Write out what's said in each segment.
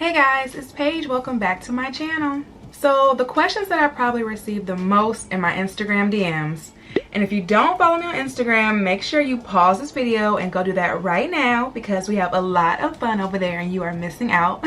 Hey guys, it's Paige. Welcome back to my channel. So the questions that I probably received the most in my Instagram DMs, and if you don't follow me on Instagram, make sure you pause this video and go do that right now because we have a lot of fun over there and you are missing out.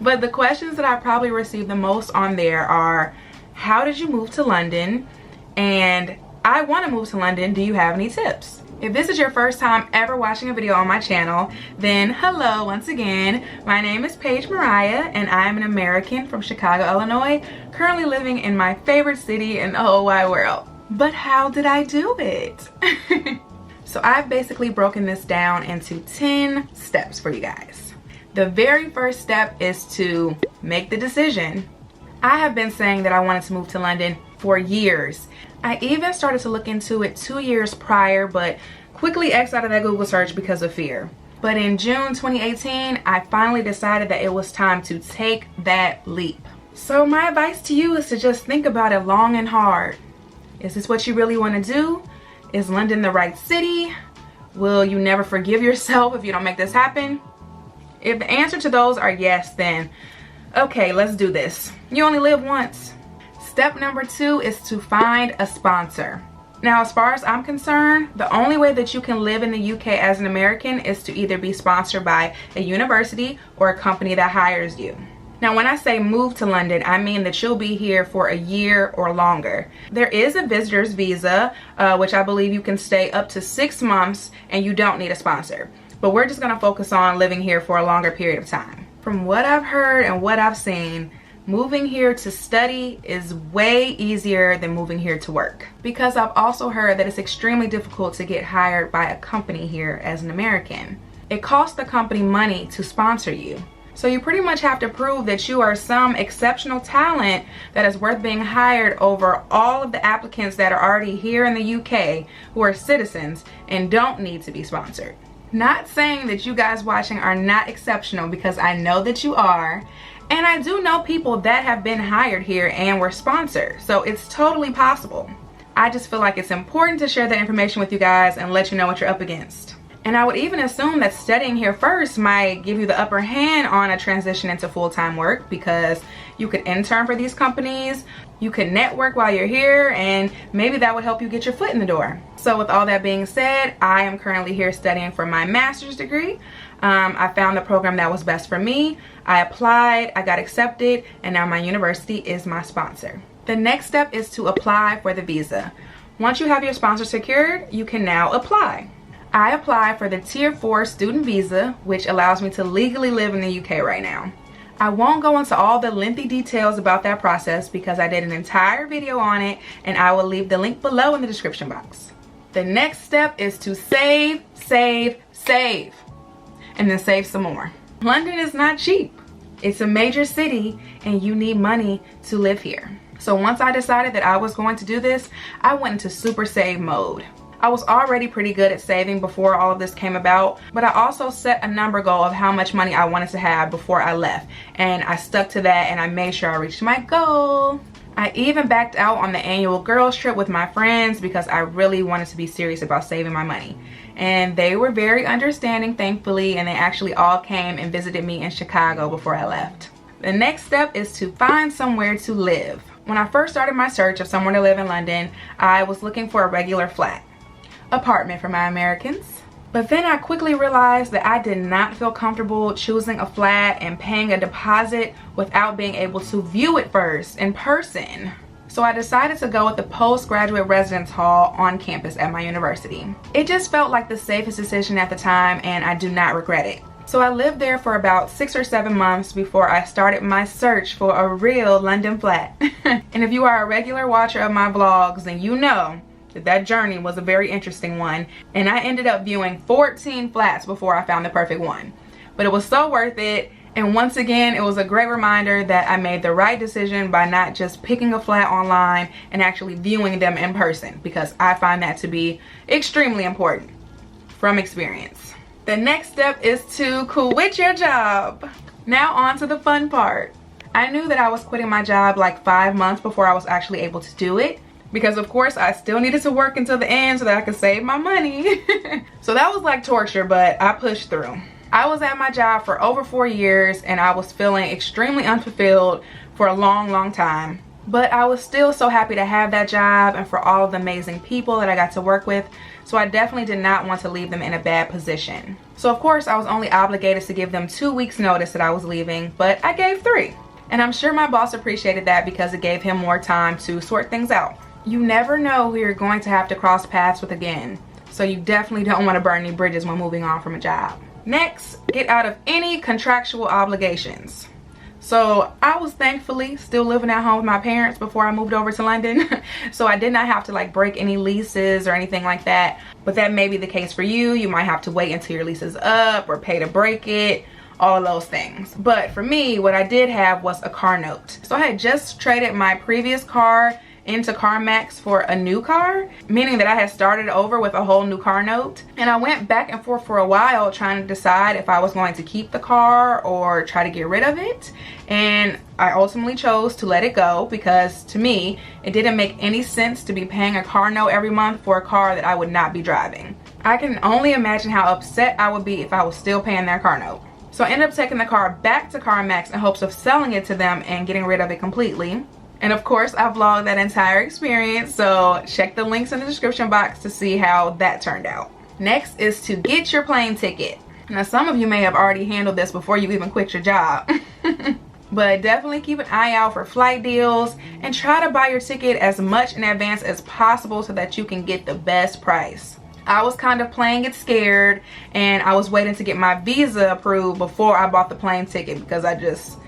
But the questions that I probably received the most on there are, how did you move to London? And I want to move to London. Do you have any tips? If this is your first time ever watching a video on my channel, then hello once again. My name is Paige Mariah and I'm an American from Chicago, Illinois, currently living in my favorite city in the whole wide world. But how did I do it? So I've basically broken this down into 10 steps for you guys. The very first step is to make the decision. I have been saying that I wanted to move to London for years. I even started to look into it 2 years prior, but quickly X'd out of that Google search because of fear. But in June 2018, I finally decided that it was time to take that leap. So my advice to you is to just think about it long and hard. Is this what you really want to do? Is London the right city? Will you never forgive yourself if you don't make this happen? If the answer to those are yes, then okay, let's do this. You only live once. Step number 2 is to find a sponsor. Now, as far as I'm concerned, the only way that you can live in the UK as an American is to either be sponsored by a university or a company that hires you. Now, when I say move to London, I mean that you'll be here for a year or longer. There is a visitor's visa, which I believe you can stay up to 6 months and you don't need a sponsor. But we're just gonna focus on living here for a longer period of time. From what I've heard and what I've seen, moving here to study is way easier than moving here to work. Because I've also heard that it's extremely difficult to get hired by a company here as an American. It costs the company money to sponsor you. So you pretty much have to prove that you are some exceptional talent that is worth being hired over all of the applicants that are already here in the UK who are citizens and don't need to be sponsored. Not saying that you guys watching are not exceptional, because I know that you are. And I do know people that have been hired here and were sponsored, so it's totally possible. I just feel like it's important to share that information with you guys and let you know what you're up against. And I would even assume that studying here first might give you the upper hand on a transition into full-time work, because you could intern for these companies, you could network while you're here, and maybe that would help you get your foot in the door. So with all that being said, I am currently here studying for my master's degree. I found the program that was best for me. I applied, I got accepted, and now my university is my sponsor. The next step is to apply for the visa. Once you have your sponsor secured, you can now apply. I applied for the Tier 4 student visa, which allows me to legally live in the UK right now. I won't go into all the lengthy details about that process because I did an entire video on it, and I will leave the link below in the description box. The next step is to save, save, save, and then save some more. London is not cheap. It's a major city and you need money to live here. So once I decided that I was going to do this, I went into super save mode. I was already pretty good at saving before all of this came about, but I also set a number goal of how much money I wanted to have before I left, and I stuck to that and I made sure I reached my goal. I even backed out on the annual girls trip with my friends because I really wanted to be serious about saving my money. And they were very understanding, thankfully, and they actually all came and visited me in Chicago before I left. The next step is to find somewhere to live. When I first started my search of somewhere to live in London, I was looking for a regular flat. Apartment for my Americans. But then I quickly realized that I did not feel comfortable choosing a flat and paying a deposit without being able to view it first in person. So I decided to go with the postgraduate residence hall on campus at my university. It just felt like the safest decision at the time, and I do not regret it. So I lived there for about 6 or 7 months before I started my search for a real London flat. And if you are a regular watcher of my vlogs, then you know that journey was a very interesting one, and I ended up viewing 14 flats before I found the perfect one. But it was so worth it, and once again it was a great reminder that I made the right decision by not just picking a flat online and actually viewing them in person, because I find that to be extremely important from experience. The next step is to quit your job. Now on to the fun part. I knew that I was quitting my job like 5 months before I was actually able to do it, because of course I still needed to work until the end so that I could save my money. So that was like torture, but I pushed through. I was at my job for over 4 years and I was feeling extremely unfulfilled for a long time. But I was still so happy to have that job and for all of the amazing people that I got to work with. So I definitely did not want to leave them in a bad position. So of course I was only obligated to give them 2 weeks notice that I was leaving, but I gave 3. And I'm sure my boss appreciated that because it gave him more time to sort things out. You never know who you're going to have to cross paths with again. So you definitely don't want to burn any bridges when moving on from a job. Next, get out of any contractual obligations. So I was thankfully still living at home with my parents before I moved over to London. So I did not have to like break any leases or anything like that. But that may be the case for you. You might have to wait until your lease is up or pay to break it. All of those things. But for me, what I did have was a car note. So I had just traded my previous car into CarMax for a new car, meaning that I had started over with a whole new car note. And I went back and forth for a while trying to decide if I was going to keep the car or try to get rid of it. And I ultimately chose to let it go because to me, it didn't make any sense to be paying a car note every month for a car that I would not be driving. I can only imagine how upset I would be if I was still paying that car note. So I ended up taking the car back to CarMax in hopes of selling it to them and getting rid of it completely. And of course, I vlogged that entire experience, so check the links in the description box to see how that turned out. Next is to get your plane ticket. Now, some of you may have already handled this before you even quit your job. But definitely keep an eye out for flight deals and try to buy your ticket as much in advance as possible so that you can get the best price. I was kind of playing it scared and I was waiting to get my visa approved before I bought the plane ticket because I just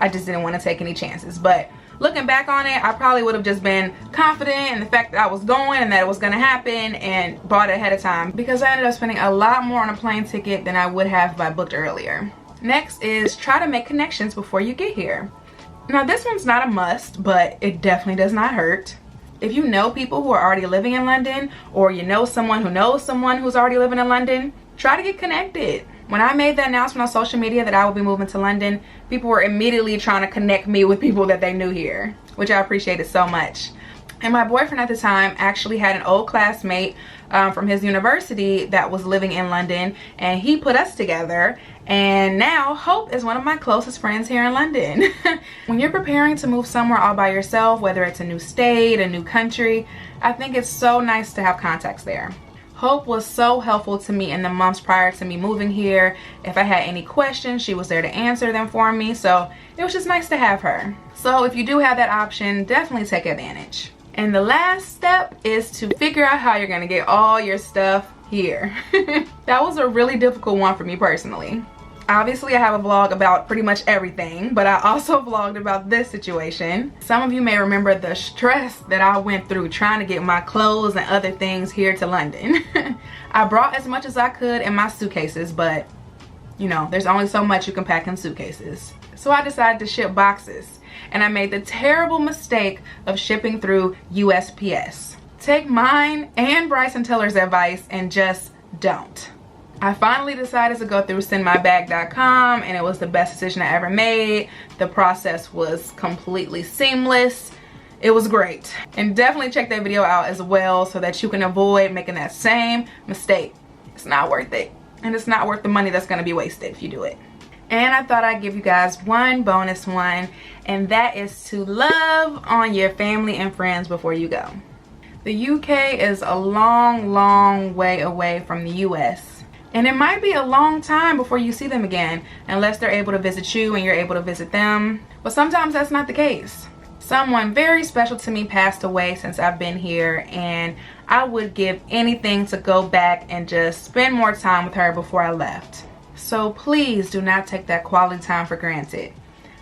didn't want to take any chances. But looking back on it, I probably would have just been confident in the fact that I was going and that it was going to happen and bought it ahead of time because I ended up spending a lot more on a plane ticket than I would have if I booked earlier. Next is try to make connections before you get here. Now this one's not a must, but it definitely does not hurt. If you know people who are already living in London or you know someone who knows someone who's already living in London, try to get connected. When I made the announcement on social media that I would be moving to London, people were immediately trying to connect me with people that they knew here, which I appreciated so much. And my boyfriend at the time actually had an old classmate from his university that was living in London, and he put us together. And now Hope is one of my closest friends here in London. When you're preparing to move somewhere all by yourself, whether it's a new state, a new country, I think it's so nice to have contacts there. Hope was so helpful to me in the months prior to me moving here. If I had any questions, she was there to answer them for me. So it was just nice to have her. So if you do have that option, definitely take advantage. And the last step is to figure out how you're going to get all your stuff here. That was a really difficult one for me personally. Obviously, I have a vlog about pretty much everything, but I also vlogged about this situation. Some of you may remember the stress that I went through trying to get my clothes and other things here to London. I brought as much as I could in my suitcases, but you know, there's only so much you can pack in suitcases. So I decided to ship boxes, and I made the terrible mistake of shipping through USPS. Take mine and Bryson Tiller's advice and just don't. I finally decided to go through sendmybag.com, and it was the best decision I ever made. The process was completely seamless. It was great. And definitely check that video out as well so that you can avoid making that same mistake. It's not worth it. And it's not worth the money that's going to be wasted if you do it. And I thought I'd give you guys one bonus one, and that is to love on your family and friends before you go. The UK is a long way away from the US. And it might be a long time before you see them again, unless they're able to visit you and you're able to visit them. But sometimes that's not the case. Someone very special to me passed away since I've been here, and I would give anything to go back and just spend more time with her before I left. So please do not take that quality time for granted.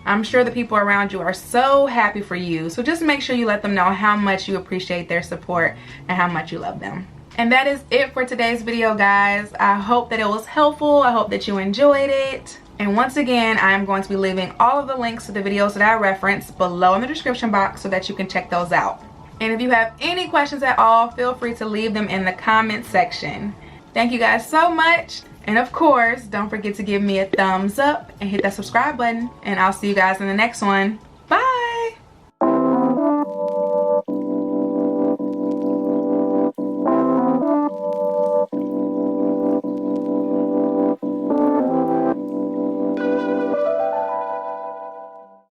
I'm sure the people around you are so happy for you, so just make sure you let them know how much you appreciate their support and how much you love them. And that is it for today's video, guys. I hope that it was helpful. I hope that you enjoyed it. And once again, I am going to be leaving all of the links to the videos that I referenced below in the description box so that you can check those out. And if you have any questions at all, feel free to leave them in the comment section. Thank you guys so much. And of course, don't forget to give me a thumbs up and hit that subscribe button. And I'll see you guys in the next one. Bye!